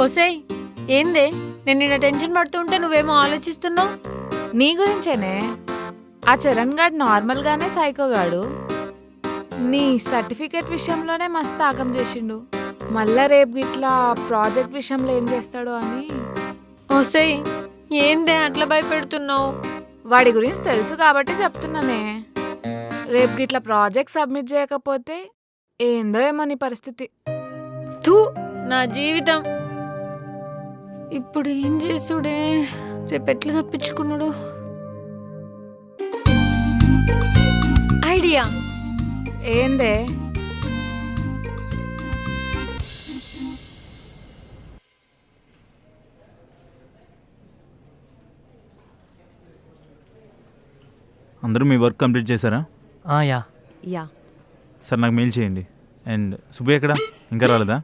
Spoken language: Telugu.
ఒసేయ్, ఏందే నేను నిన్న టెన్షన్ పడుతుంటే నువ్వేమో ఆలోచిస్తున్నావు? నీ గురించేనే. ఆ చరణ్ గాడు నార్మల్గానే సైకోగాడు. నీ సర్టిఫికేట్ విషయంలోనే మస్తు ఆగం చేసిండు. మళ్ళా రేపు గిట్లా ప్రాజెక్ట్ విషయంలో ఏం చేస్తాడో అని. ఒసేయ్, ఏందే అట్లా భయపెడుతున్నావు? వాడి గురించి తెలుసు కాబట్టి చెప్తున్నానే. రేపు గిట్లా ప్రాజెక్ట్ సబ్మిట్ చేయకపోతే ఏందో ఏమో నీ పరిస్థితి. తూ నా జీవితం. ఇప్పుడు ఏం చేసుడే? రేపు ఎట్లా తప్పించుకున్నాడు? ఐడియా. ఏందే? అందరూ మీ వర్క్ కంప్లీట్ చేశారా? యా. యా. సార్ నాకు మెయిల్ చేయండి. అండ్ సుబ్బు ఎక్కడ? ఇంకా రాలేదా?